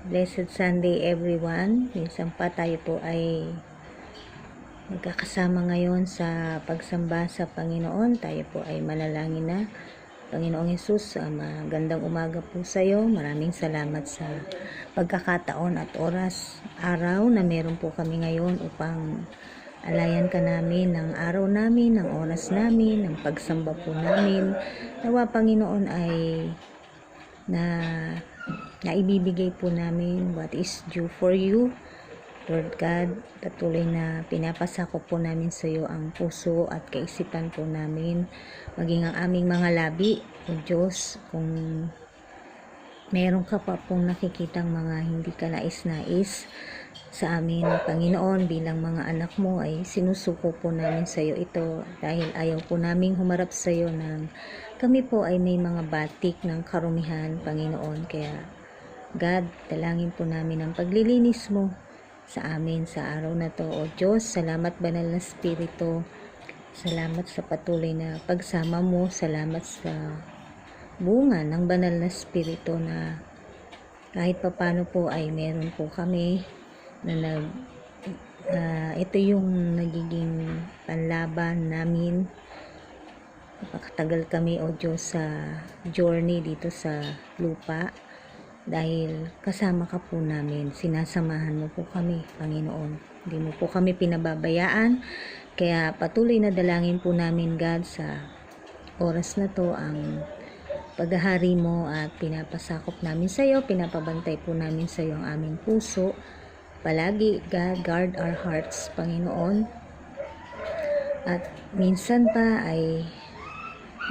Blessed Sunday everyone. Minsan pa tayo po ay magkakasama ngayon sa pagsamba sa Panginoon. Tayo po ay manalangin na. Panginoong Hesus, magandang umaga po sa iyo. Maraming salamat sa pagkakataon at oras, araw na meron po kami ngayon upang alayan ka namin ng araw namin, ng oras namin, ng pagsamba po namin. Nawa Panginoon ay na ibibigay po namin what is due for you. Lord God, patuloy na pinapasakop po namin sa iyo ang puso at kaisipan po namin, maging ang aming mga labi, O Diyos, kung meron ka pa pong nakikitang mga hindi ka nais-nais sa amin, Panginoon, bilang mga anak mo, ay sinusuko po namin sa iyo ito dahil ayaw po naming humarap sa iyo ng kami po ay may mga batik ng karumihan, Panginoon. Kaya God, dalangin po namin ang paglilinis mo sa amin sa araw na to. O Diyos, salamat banal na Espiritu. Salamat sa patuloy na pagsama mo. Salamat sa bunga ng banal na Espiritu na kahit papano po ay meron po kami na ito yung nagiging panlaban namin. Napakatagal kami, O Diyos, sa journey dito sa lupa. Dahil kasama ka po namin, sinasamahan mo po kami, Panginoon. Hindi mo po kami pinababayaan. Kaya patuloy na dalangin po namin, God, sa oras na to ang paghahari mo at pinapasakop namin sa iyo, pinapabantay po namin sa iyo ang aming puso. Palagi, God, guard our hearts, Panginoon. At minsan pa ay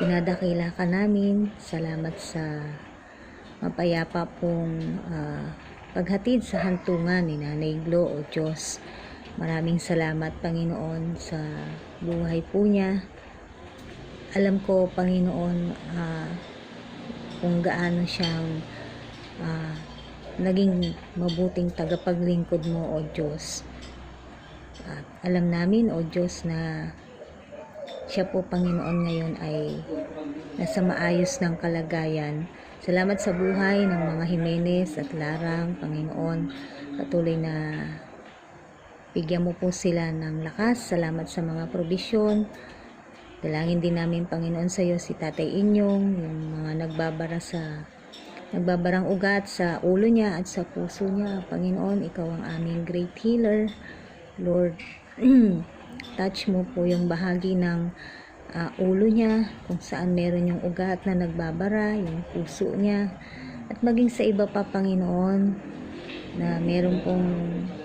dinadakila ka namin. Salamat sa mapayapa pong paghatid sa hantungan ni Nanay Glo, O Diyos. Maraming salamat, Panginoon, sa buhay po niya. Alam ko, Panginoon, kung gaano siyang naging mabuting tagapaglingkod mo, O Diyos. At alam namin, O Diyos, na siya po, Panginoon, ngayon ay nasa maayos ng kalagayan. Salamat sa buhay ng mga Jimenez at Larang, Panginoon. Patuloy na bigyan mo po sila ng lakas. Salamat sa mga probisyon. Dalangin din namin, Panginoon, sa iyo si Tatay Inyong, yung mga nagbabarang ugat sa ulo niya at sa puso niya. Panginoon, ikaw ang aming great healer. Lord, touch mo po yung bahagi ng ulo niya, kung saan meron yung ugat na nagbabara, yung puso niya, at maging sa iba pa, Panginoon, na meron pong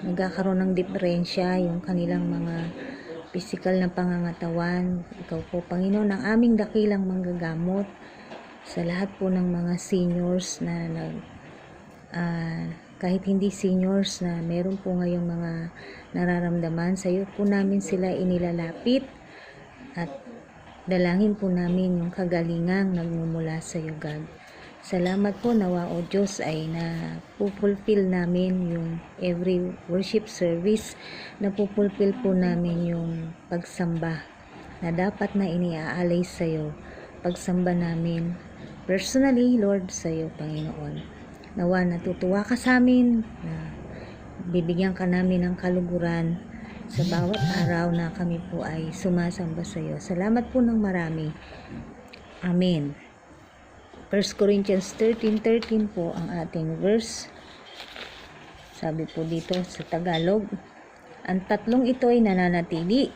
nagkakaroon ng diferensya yung kanilang mga physical na pangangatawan. Ikaw po, Panginoon, ang aming dakilang manggagamot sa lahat po ng mga seniors na kahit hindi seniors na meron po ngayong mga nararamdaman, sa iyo po namin sila inilalapit at dalangin po namin yung kagalingang nagmumula sa iyo, God. Salamat po, nawa, O Diyos, ay napupulfill namin yung every worship service, napupulfill po namin yung pagsamba na dapat na iniaalay sa iyo. Pagsamba namin personally, Lord, sa iyo, Panginoon. Nawa, natutuwa ka sa amin, na bibigyan ka namin ng kaluguran sa bawat araw na kami po ay sumasamba sa iyo. Salamat po ng marami. Amen. 1 Corinthians 13:13 po ang ating verse. Sabi po dito sa Tagalog, ang tatlong ito ay nananatili,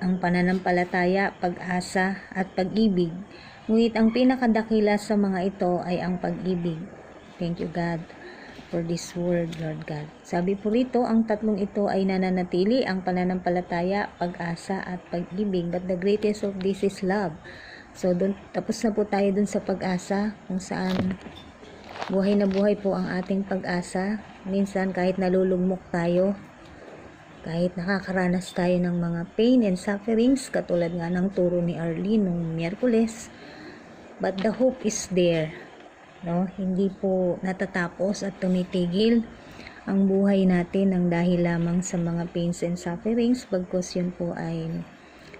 ang pananampalataya, pag-asa, at pag-ibig. Ngunit ang pinakadakila sa mga ito ay ang pag-ibig. Thank you, God, for this word, Lord God. Sabi po rito, ang tatlong ito ay nananatili, ang pananampalataya, pag-asa, at pag-ibig. But the greatest of this is love. So, tapos na po tayo dun sa pag-asa, kung saan buhay na buhay po ang ating pag-asa. Minsan, kahit nalulugmok tayo, kahit nakakaranas tayo ng mga pain and sufferings, katulad nga ng turo ni Arlene nung Miyerkules, but the hope is there. No, hindi po natatapos at tumitigil ang buhay natin ng dahil lamang sa mga pains and sufferings, bagkus yun po ay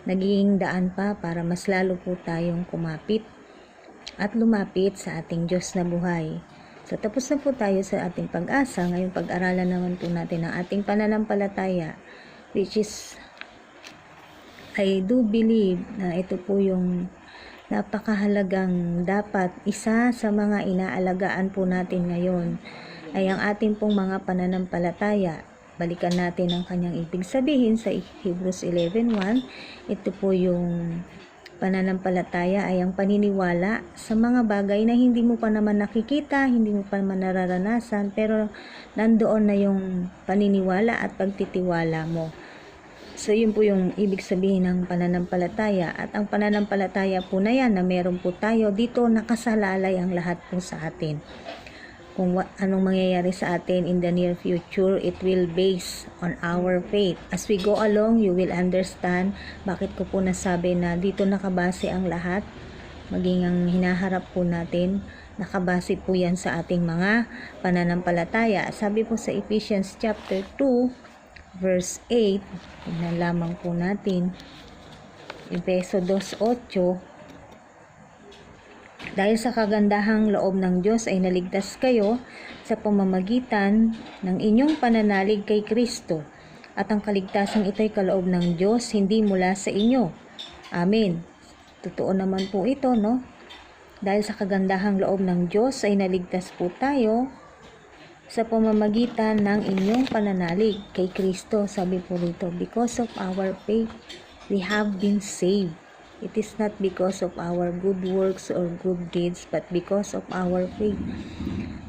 nagiging daan pa para mas lalo po tayong kumapit at lumapit sa ating Diyos na buhay. So, tapos na po tayo sa ating pag-asa. Ngayon, pag-aralan naman po natin ang ating pananampalataya, which is, I do believe na ito po yung napakahalagang dapat isa sa mga inaalagaan po natin ngayon ay ang ating pong mga pananampalataya. Balikan natin ang kanyang ibig sabihin sa Hebrews 11:1. Ito po yung pananampalataya ay ang paniniwala sa mga bagay na hindi mo pa naman nakikita, hindi mo pa naman nararanasan, pero nandoon na yung paniniwala at pagtitiwala mo. So, yun po yung ibig sabihin ng pananampalataya. At ang pananampalataya po na yan na meron po tayo, dito nakasalalay ang lahat po sa atin. Kung anong mangyayari sa atin in the near future, it will base on our faith. As we go along, you will understand bakit ko po nasabi na dito nakabase ang lahat. Maging ang hinaharap po natin, nakabase po yan sa ating mga pananampalataya. Sabi po sa Ephesians chapter 2, verse 8, tignan lamang po natin, Efeso 2:8, dahil sa kagandahang loob ng Diyos ay naligtas kayo sa pamamagitan ng inyong pananalig kay Kristo, at ang kaligtasan ito'y kaloob ng Diyos, hindi mula sa inyo. Amen. Totoo naman po ito, no? Dahil sa kagandahang loob ng Diyos ay naligtas po tayo sa pamamagitan ng inyong pananalig kay Kristo. Sabi po rito, because of our faith, we have been saved. It is not because of our good works or good deeds, but because of our faith.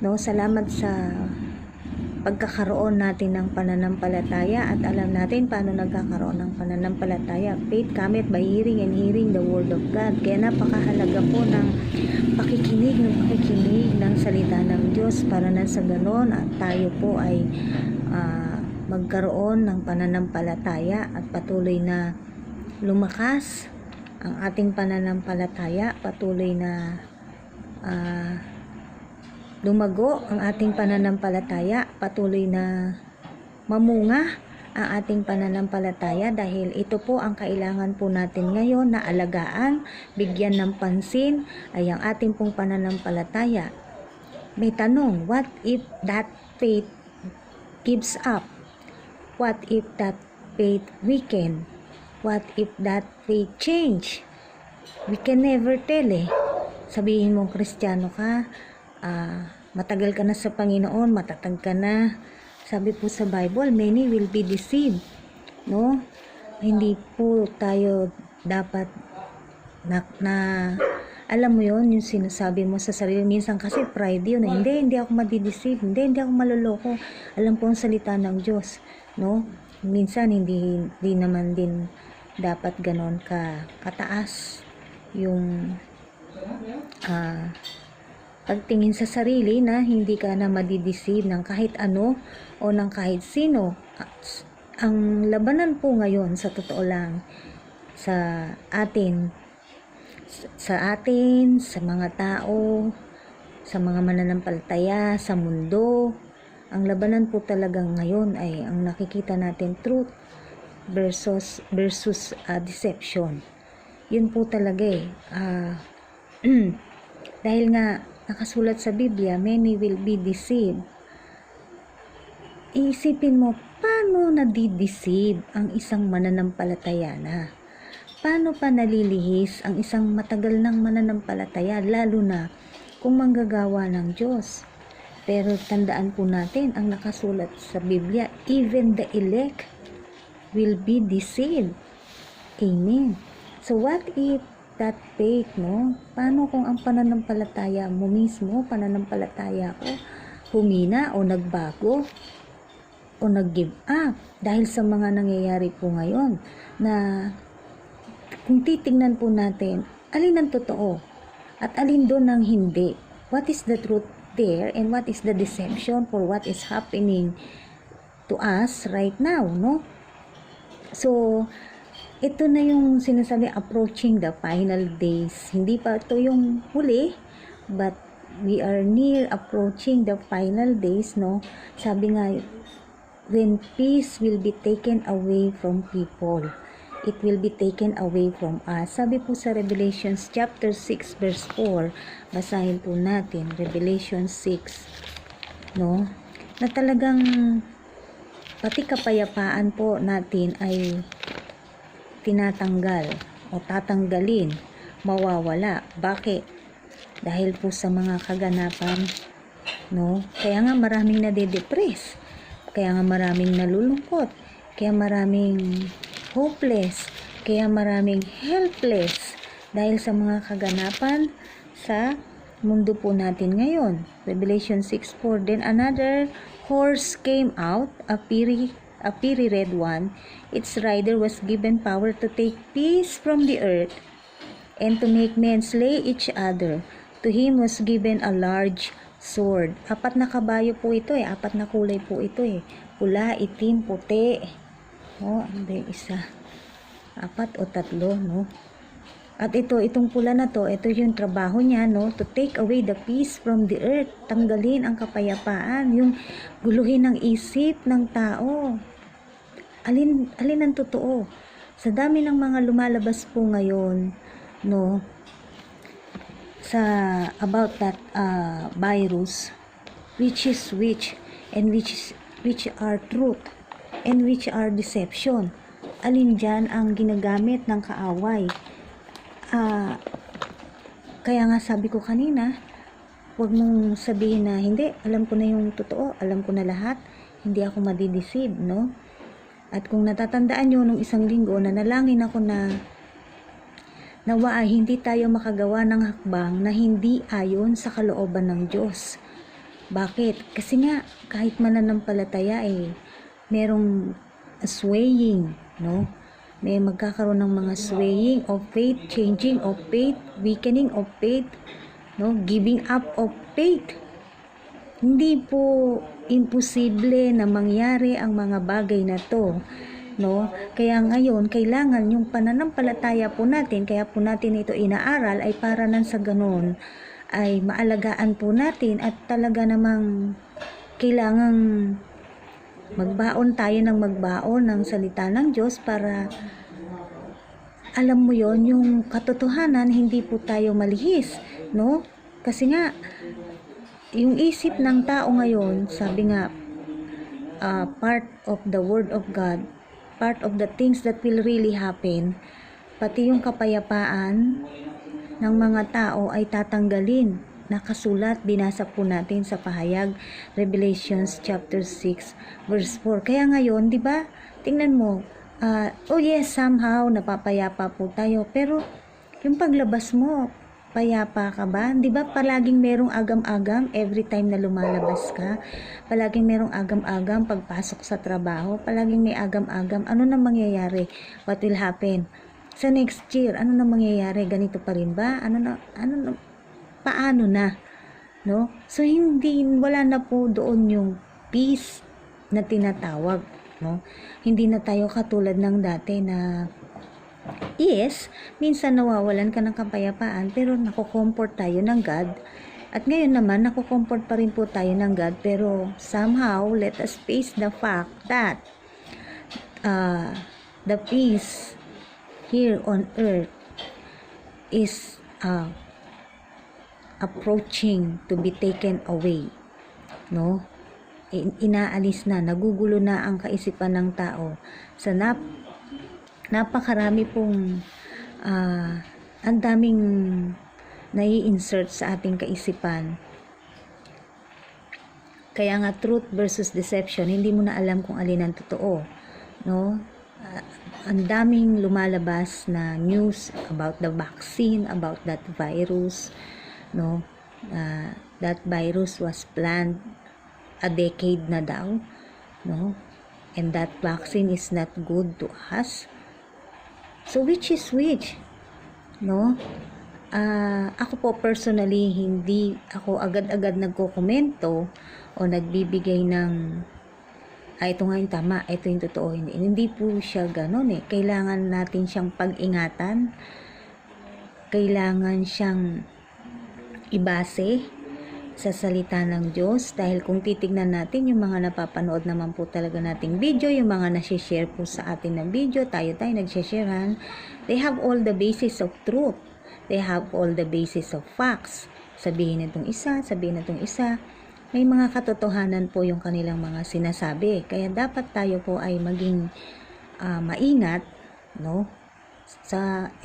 No, salamat sa pagkakaroon natin ng pananampalataya at alam natin paano nagkakaroon ng pananampalataya. Faith cometh by hearing and hearing the word of God. Kaya napakahalaga po ng pakikinig ng salita ng Diyos para na sa ganon at tayo po ay magkaroon ng pananampalataya at patuloy na lumakas ang ating pananampalataya, patuloy na lumago ang ating pananampalataya, patuloy na mamunga ang ating pananampalataya, dahil ito po ang kailangan po natin ngayon na alagaan, bigyan ng pansin ay ang ating pong pananampalataya. May tanong, what if that faith gives up? What if that faith weaken? What if that faith change? We can never tell eh. Sabihin mo Kristiyano ka, matagal ka na sa Panginoon, matatag ka na. Sabi po sa Bible, many will be deceived. No? Hindi po tayo dapat na alam mo yon, yung sinasabi mo sa sarili. Minsan kasi pride yun. Hindi ako madideceive. Hindi ako maluloko. Alam po ang salita ng Diyos. No? Minsan hindi naman din dapat ganon kataas yung pagtingin sa sarili na hindi ka na madideceive ng kahit ano o ng kahit sino. Ang labanan po ngayon sa totoo lang sa atin, sa mga tao, sa mga mananampalataya, sa mundo, ang labanan po talagang ngayon ay ang nakikita natin truth versus deception. Yun po talaga eh. Dahil nga nakasulat sa Biblia, many will be deceived. Iisipin mo, paano nadideceive ang isang mananampalataya na? Paano pa nalilihis ang isang matagal ng mananampalataya, lalo na kung manggagawa ng Diyos? Pero tandaan po natin, ang nakasulat sa Biblia, even the elect will be deceived. Amen. So what if that faith, no? Paano kung ang pananampalataya mo mismo, pananampalataya ko, humina o nagbago o nag-give up dahil sa mga nangyayari po ngayon, na kung titingnan po natin, alin ang totoo at alin doon ang hindi. What is the truth there and what is the deception for what is happening to us right now, no? So, ito na yung sinasabi, approaching the final days. Hindi pa ito yung huli, but we are near approaching the final days, no? Sabi nga, when peace will be taken away from people. it will be taken away from us. Sabi po sa Revelations chapter 6 verse 4, basahin po natin, Revelation 6, no? Na talagang pati kapayapaan po natin ay tinatanggal o tatanggalin, mawawala. Bakit? Dahil po sa mga kaganapan, no? Kaya nga maraming nade-depress, kaya nga maraming nalulungkot, kaya maraming hopeless, kaya maraming helpless dahil sa mga kaganapan sa mundo po natin ngayon. Revelation 6:4, then another horse came out, a fiery red one. Its rider was given power to take peace from the earth and to make men slay each other. To him was given a large sword. 4 na kabayo po ito 4 na kulay po ito Pula, itim, puti. Ano ba yung isa? 4 o 3, no? At itong pula na to, ito yung trabaho niya, no? To take away the peace from the earth. Tanggalin ang kapayapaan, yung guluhin ng isip ng tao. Alin ang totoo? Sa dami ng mga lumalabas po ngayon, no? About that virus, which is which, and which are truth, and which are deception. Alin dyan ang ginagamit ng kaaway? Kaya nga sabi ko kanina, huwag mong sabihin na hindi, alam ko na yung totoo, alam ko na lahat, hindi ako madideceive, no? At kung natatandaan nyo nung isang linggo, nanalangin ako na nawa ay hindi tayo makagawa ng hakbang na hindi ayon sa kalooban ng Diyos. Bakit? Kasi nga, kahit mananampalataya merong swaying, no? May magkakaroon ng mga swaying of faith, changing of faith, weakening of faith, no? Giving up of faith. Hindi po imposible na mangyari ang mga bagay na to, no? Kaya ngayon, kailangan yung pananampalataya po natin, kaya po natin ito inaaral, ay para nang sa ganon ay maalagaan po natin at talaga namang kailangang magbaon tayo ng magbaon ng salita ng Diyos para alam mo yon, yung katotohanan, hindi po tayo malihis, no? Kasi nga yung isip ng tao ngayon, sabi nga, part of the Word of God, part of the things that will really happen, pati yung kapayapaan ng mga tao ay tatanggalin. Nakasulat, binasa po natin sa pahayag, Revelations chapter 6 verse 4. Kaya ngayon, di ba, tingnan mo, oh yes, somehow napapayapa po tayo, pero yung paglabas mo, payapa ka ba? Di ba palaging merong agam-agam every time na lumalabas ka? Palaging merong agam-agam pagpasok sa trabaho, palaging may agam-agam. Ano na mangyayari? What will happen? Sa next year, ano na mangyayari? Ganito pa rin ba? Paano na? No? So, wala na po doon yung peace na tinatawag. No? Hindi na tayo katulad ng dati na, yes, minsan nawawalan ka ng kapayapaan, pero nakukomfort tayo ng God. At ngayon naman, nakukomfort pa rin po tayo ng God, pero somehow, let us face the fact that the peace here on earth is approaching to be taken away, no? Inaalis na, nagugulo na ang kaisipan ng tao sa napakarami pong ang daming nai-insert sa ating kaisipan. Kaya nga truth versus deception, hindi mo na alam kung alin ang totoo, no? Ang daming lumalabas na news about the vaccine, about that virus, no? That virus was planned a decade na daw, no? And that vaccine is not good to us. So which is which? No? Ako po personally, hindi ako agad-agad nagkokomento o nagbibigay ng ito nga yung tama, ito yung totoo. Hindi po siya ganun Kailangan natin siyang pag-ingatan. Kailangan siyang ibase. sa salita ng Diyos, dahil kung titignan natin yung mga napapanood naman po talaga nating video, yung mga nasi-share po sa atin na video, tayo nagsisharehan, they have all the basis of truth, they have all the basis of facts. Sabihin itong isa, sabihin itong isa, may mga katotohanan po yung kanilang mga sinasabi. Kaya dapat tayo po ay maging maingat, no?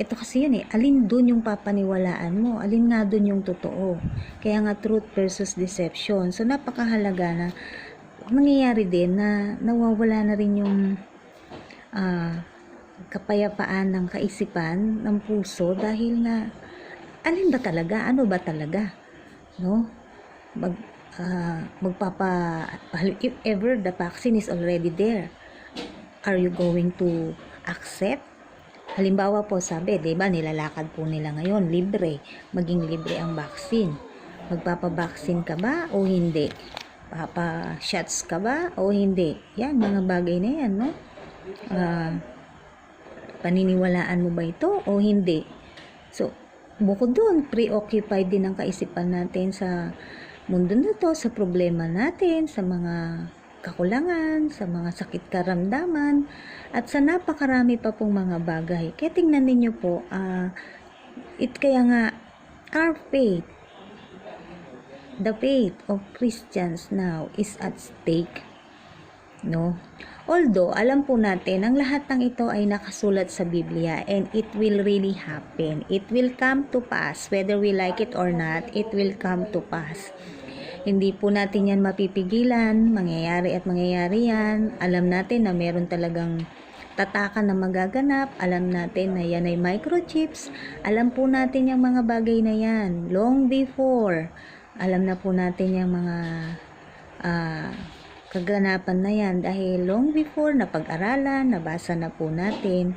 Ito kasi yun alin dun yung papaniwalaan mo, alin nga dun yung totoo. Kaya nga truth versus deception. So napakahalaga na nangyayari din na nawawala na rin yung kapayapaan ng kaisipan, ng puso, dahil nga alin ba talaga, ano ba talaga, no? If ever the vaccine is already there, are you going to accept? Halimbawa po, sabi, diba, nilalakad po nila ngayon, maging libre ang vaccine. Magpapabaksin ka ba o hindi? Papa-shots ka ba o hindi? Yan, mga bagay na yan, no? Paniniwalaan mo ba ito o hindi? So, bukod doon, preoccupied din ang kaisipan natin sa mundo na to, sa problema natin, sa mga kakulangan, sa mga sakit karamdaman, at sa napakarami pa pong mga bagay. Kaya tingnan ninyo po, kaya nga, our faith, the faith of Christians now is at stake, no? Although, alam po natin, ang lahat ng ito ay nakasulat sa Biblia, and it will really happen. It will come to pass, whether we like it or not, it will come to pass. Hindi po natin yan mapipigilan, mangyayari at mangyayari yan. Alam natin na meron talagang tatakan na magaganap. Alam natin na yan ay microchips. Alam po natin yung mga bagay na yan long before. Alam na po natin yung mga kaganapan na yan dahil long before napag-aralan, nabasa na po natin.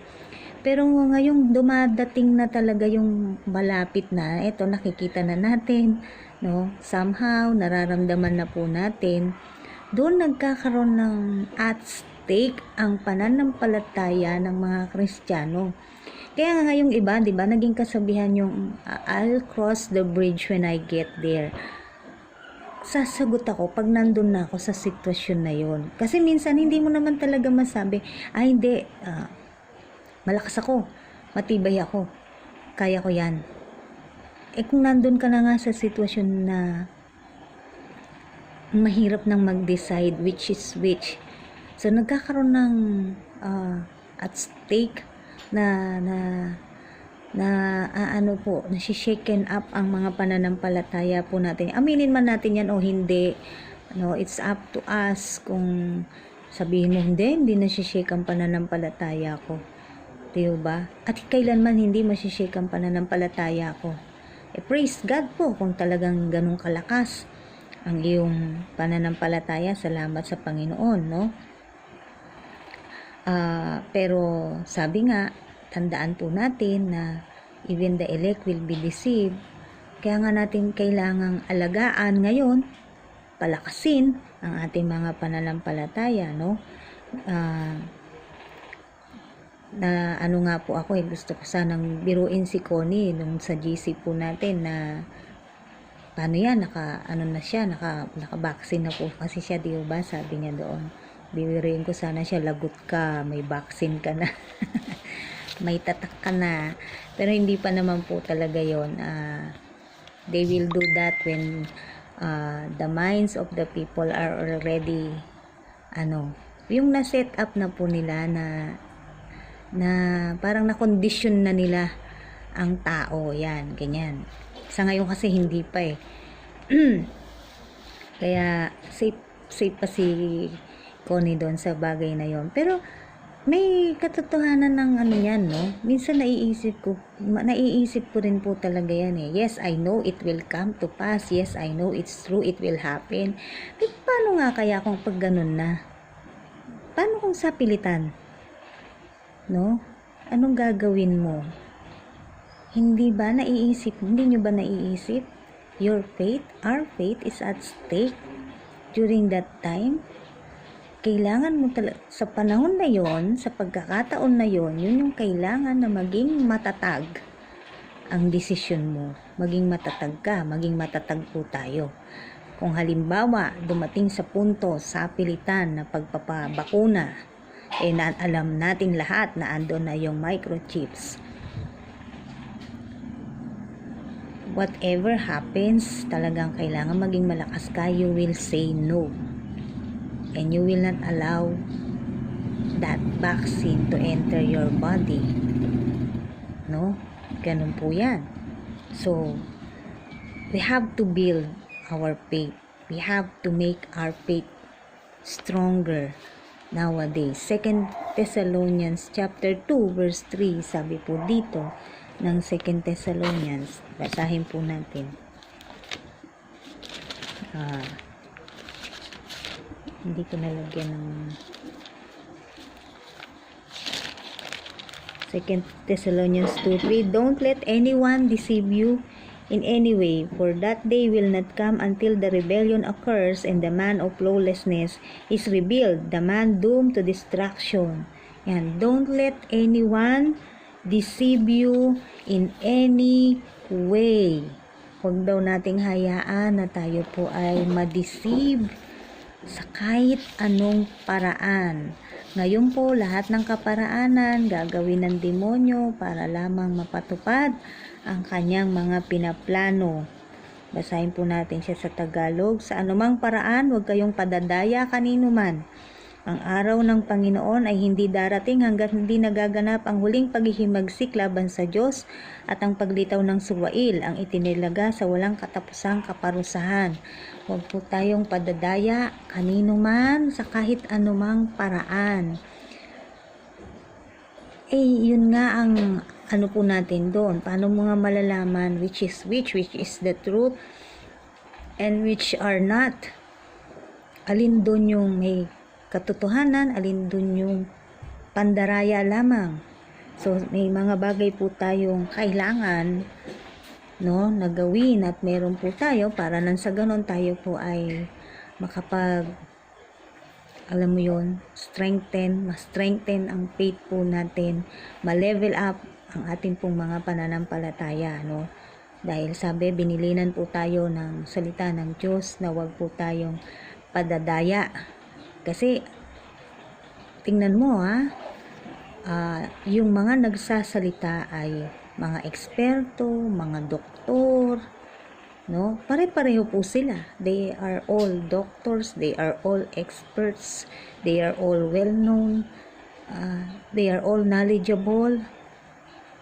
Pero ngayong dumadating na talaga yung malapit na, ito nakikita na natin, no? Somehow nararamdaman na po natin, doon nagkakaroon ng at stake ang pananampalataya ng mga Kristiyano. Kaya ngayong iba, 'di ba, naging kasabihan yung I'll cross the bridge when I get there. Sasagot ako pag nandun na ako sa sitwasyon na yon. Kasi minsan hindi mo naman talaga masabi, hindi, malakas ako, matibay ako, kaya ko yan. Kung nandun ka na nga sa sitwasyon na mahirap nang mag-decide which is which, so nagkakaroon ng at stake na shaken up ang mga pananampalataya po natin. Aminin man natin yan o hindi, no, it's up to us kung sabihin mo hindi na-shake ang pananampalataya ko. Diba? At kailanman hindi ma-shake ang pananampalataya ko. Praise God po kung talagang ganun kalakas ang iyong pananampalataya. Salamat sa Panginoon, no? Pero sabi nga, tandaan po natin na even the elect will be deceived. Kaya nga natin kailangang alagaan ngayon, palakasin ang ating mga pananampalataya, no? Na ano nga po ako, gusto ko sanang biruin si Connie nung sa GC po natin na paano yan, naka-vaccine na po kasi siya, di ba? Sabi niya doon, bibiruin ko sana siya, lagot ka, may vaccine ka na. May tatak ka na. Pero hindi pa naman po talaga yon. They will do that when the minds of the people are already yung na-set up na po nila na parang na-condition na nila ang tao, yan, ganyan. Sa ngayon kasi hindi pa kaya safe pa si Connie doon sa bagay na yon. Pero may katotohanan ng yan, no? Minsan naiisip ko rin po talaga yan Yes, I know it will come to pass. Yes, I know it's true, it will happen. Pero paano nga kaya kung pag ganun na? Paano kung sapilitan? No? Anong gagawin mo? Hindi nyo ba naiisip? Your faith, our faith is at stake during that time. Kailangan mo sa panahon na yon, sa pagkakataon na yon, yun yung kailangan na maging matatag ang desisyon mo. Maging matatag ka, maging matatag po tayo. Kung halimbawa, dumating sa punto, sa pilitan na pagpapabakuna, alam nating lahat na andon na yung microchips. Whatever happens, talagang kailangan maging malakas ka. You will say no. And you will not allow that vaccine to enter your body. No? Ganun po yan. So, we have to build our faith. We have to make our faith stronger nowadays. 2 Thessalonians chapter 2 verse 3, sabi po dito ng 2 Thessalonians. Basahin po natin. Hindi ko nalagyan ng 2 Thessalonians 2:3. Don't let anyone deceive you in any way, for that day will not come until the rebellion occurs and the man of lawlessness is revealed, the man doomed to destruction. Yan. Don't let anyone deceive you in any way. Huwag daw nating hayaan na tayo po ay ma-deceive sa kahit anong paraan. Ngayon po, lahat ng kaparaanan gagawin ng demonyo para lamang mapatupad ang kanyang mga pinaplano. Basahin po natin siya sa Tagalog. Sa anumang paraan, huwag kayong padadaya kanino man. Ang araw ng Panginoon ay hindi darating hanggat hindi nagaganap ang huling paghihimagsik laban sa Diyos at ang paglitaw ng suwail, ang itinilaga sa walang katapusang kaparusahan. Huwag po tayong padadaya kanino man sa kahit anumang paraan. Yun nga ang ano po natin doon. Paano mo nga malalaman which is the truth and which are not? Alin doon yung may katotohanan, alin dun yung pandaraya lamang. So, may mga bagay po tayong kailangan, no, na gawin at meron po tayo para nang sa ganon tayo po ay makapag, alam mo yun, ma-strengthen ang faith po natin, ma-level up ang ating pong mga pananampalataya, no. Dahil sabi, binilinan po tayo ng salita ng Diyos na wag po tayong padadaya. Kasi, tingnan mo yung mga nagsasalita ay mga eksperto, mga doktor, no? Pare-pareho po sila. They are all doctors, they are all experts, they are all well-known, they are all knowledgeable,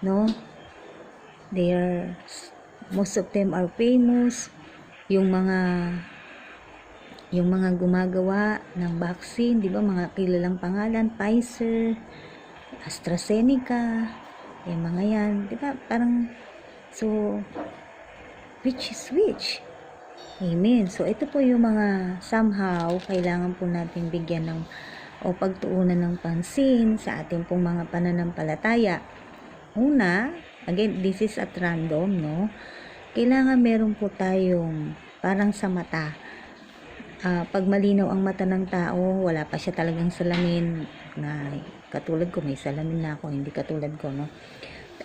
no? Most of them are famous. Yung mga gumagawa ng vaccine, di ba, mga kilalang pangalan, Pfizer, AstraZeneca, yung mga yan, di ba, parang, so, which is which? Amen. So, ito po yung mga somehow, kailangan po natin bigyan ng, o pagtuunan ng pansin sa ating pong mga pananampalataya. Una, again, this is at random, no? Kailangan meron po tayong, parang sa mata, pag malinaw ang mata ng tao, wala pa siya talagang salamin na katulad ko, may salamin na ako, hindi katulad ko, no?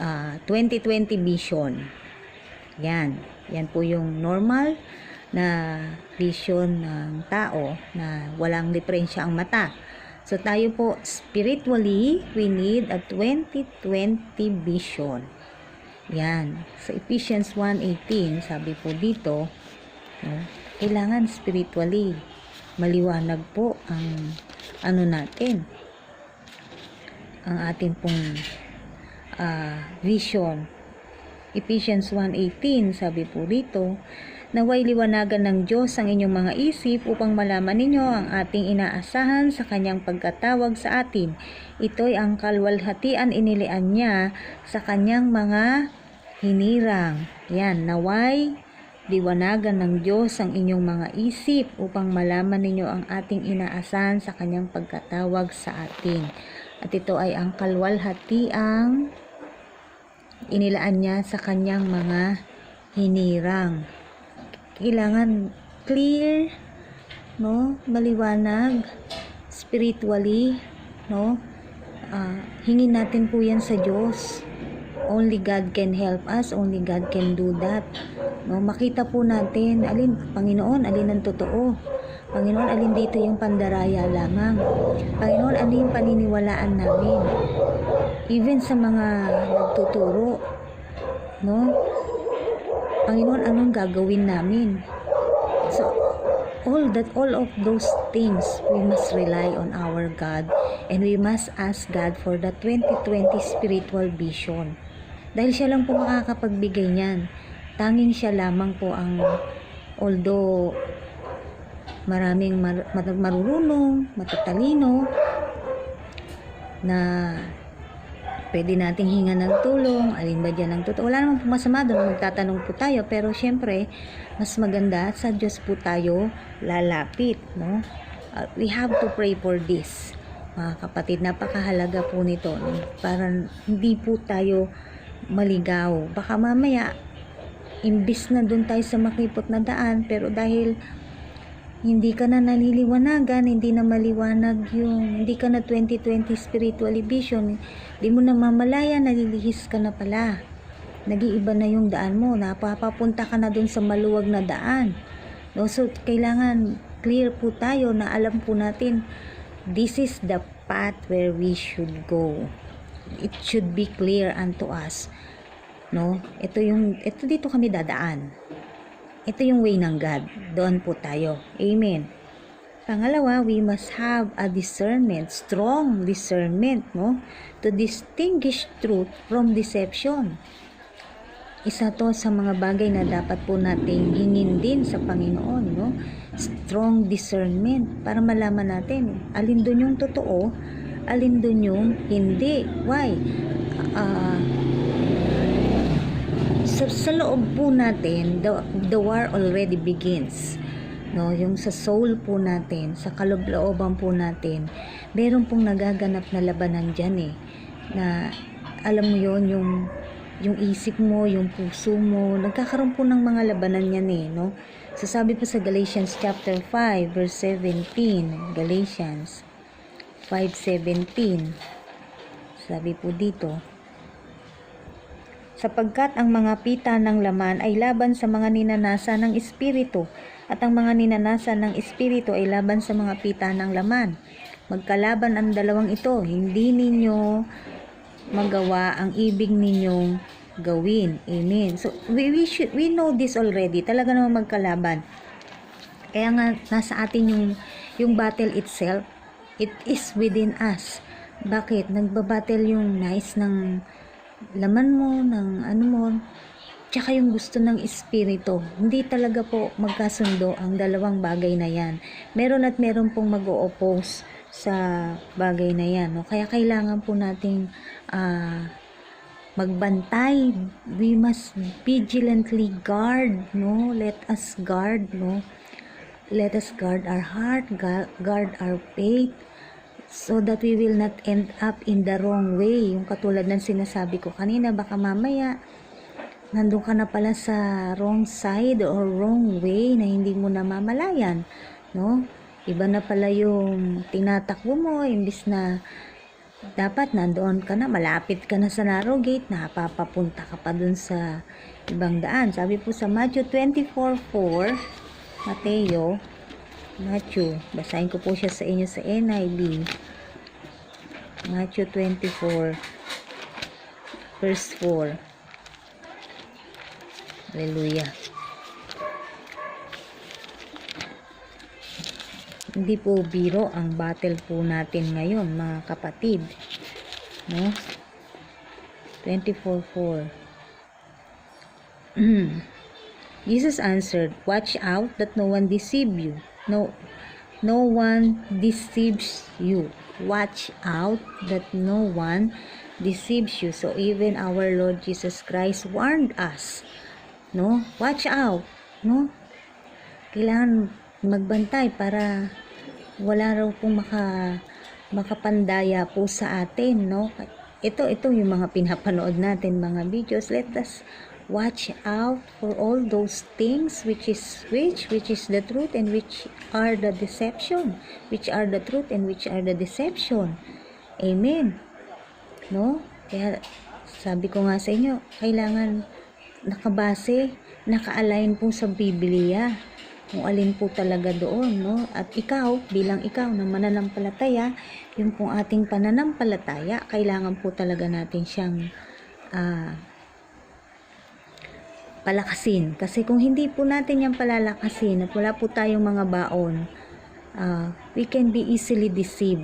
20/20 vision. Yan po yung normal na vision ng tao na walang diferensya ang mata. So tayo po, spiritually, we need a 20/20 vision. Yan. Sa Ephesians 1:18, sabi po dito, no? Kailangan spiritually maliwanag po ang natin, ang ating pong vision. Ephesians 1:18, sabi po dito, naway liwanagan ng Diyos ang inyong mga isip upang malaman ninyo ang ating inaasahan sa kanyang pagkatawag sa atin. Ito'y ang kalwalhatian inilian niya sa kanyang mga hinirang. Yan, naway liwanagan ng Diyos ang inyong mga isip upang malaman ninyo ang ating inaasahan sa kanyang pagkatawag sa atin. At ito ay ang kalwalhatiang inilaan niya sa kanyang mga hinirang. Kailangan clear, no? Maliwanag, spiritually, no? Hingin natin po yan sa Diyos. Only God can help us, only God can do that. No, makita po natin, alin, Panginoon, alin ang totoo. Panginoon, alin dito yung pandaraya lamang. Panginoon, alin yung paniniwalaan namin. Even sa mga nagtuturo, no? Panginoon, anong gagawin namin? So, all of those things, we must rely on our God, and we must ask God for the 2020 spiritual vision. Dahil siya lang po makakapagbigay niyan. Tanging siya lamang po ang, although maraming marurunong, matatalino, na pwede nating hingan ng tulong, alin ba dyan ang totoo. Wala namang masama doon, magtatanong po tayo, pero syempre, mas maganda sa Diyos po tayo lalapit, no? We have to pray for this, mga kapatid. Napakahalaga po nito, no? Para hindi po tayo maligaw. Baka mamaya, imbis na doon tayo sa makipot na daan, pero dahil hindi ka na naliliwanagan, hindi na maliwanag yung, hindi ka na 2020 spiritual vision, di mo na mamalaya, nalilihis ka na pala. Nag-iiba na yung daan mo, napapapunta ka na dun sa maluwag na daan. No? So, kailangan clear po tayo na alam po natin, this is the path where we should go. It should be clear unto us. No? Ito dito kami dadaan. Ito yung way ng God. Doon po tayo. Amen. Pangalawa, we must have a discernment, strong discernment, no? To distinguish truth from deception. Isa to sa mga bagay na dapat po nating hingin din sa Panginoon, no? Strong discernment para malaman natin alin doon yung totoo, alin doon yung hindi. Why? Sa loob po natin, the war already begins. No, yung sa soul po natin, sa kalooban po natin, meron pong nagaganap na labanan dyan na alam mo yon, yung isip mo, yung puso mo, nagkakaroon po ng mga labanan yan no? So sabi po sa Galatians chapter 5 verse 17, Galatians 5:17, sabi po dito, sapagkat ang mga pita ng laman ay laban sa mga ninanasa ng Espiritu, at ang mga ninanasa ng Espiritu ay laban sa mga pita ng laman. Magkalaban ang dalawang ito, hindi ninyo magawa ang ibig ninyong gawin. Amen. So, we know this already. Talaga naman magkalaban. Kaya nga, nasa atin yung battle itself. It is within us. Bakit? Nagbabattle yung nais ng laman mo, ng ano mo, tsaka yung gusto ng espiritu. Hindi talaga po magkasundo ang dalawang bagay na yan. Meron at meron pong mag-o-oppose sa bagay na yan. No? Kaya kailangan po nating magbantay. We must vigilantly guard. No? Let us guard. No? Let us guard our heart, guard our faith, so that we will not end up in the wrong way. Yung katulad ng sinasabi ko kanina, baka mamaya nandun ka na pala sa wrong side or wrong way na hindi mo namamalayan, no? Iba na pala yung tinatakbo mo, imbis na dapat nandoon ka na, malapit ka na sa narrow gate, napapapunta ka pa dun sa ibang daan. Sabi po sa Matthew 24:4, Matthew, basahin ko po siya sa inyo sa NIV. Matthew 24 verse 4. Hallelujah. Hindi po biro ang battle po natin ngayon, mga kapatid. No? 24:4. Jesus answered, "Watch out that no one deceive you. No one deceives you. Watch out that no one deceives you." So even our Lord Jesus Christ warned us, no? Watch out, no? Kailangan magbantay para wala raw pong makapandaya po sa atin, no? Ito yung mga pinapanood natin, mga videos. Let us watch out for all those things which is the truth and which are the deception, which are the truth and which are the deception. Amen. No? Kaya sabi ko nga sa inyo, kailangan nakabase, naka-align po sa Biblia. Kung alin po talaga doon, no? At ikaw, bilang ikaw na mananampalataya, yung pong ating pananampalataya, kailangan po talaga natin siyang palakasin. Kasi kung hindi po natin yan palalakasin at wala po tayong mga baon, we can be easily deceived.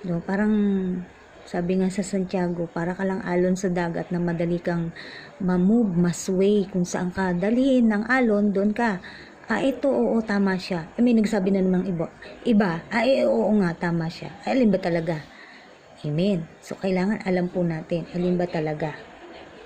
No? Parang sabi nga sa Santiago, para ka lang alon sa dagat na madali kang ma-move, ma-sway. Kung saan ka dalhin ng alon, doon ka. Ito, oo, tama siya. May nagsabi na namang iba, oo nga, tama siya. Alin ba talaga? Amen. So, kailangan alam po natin, alin ba talaga?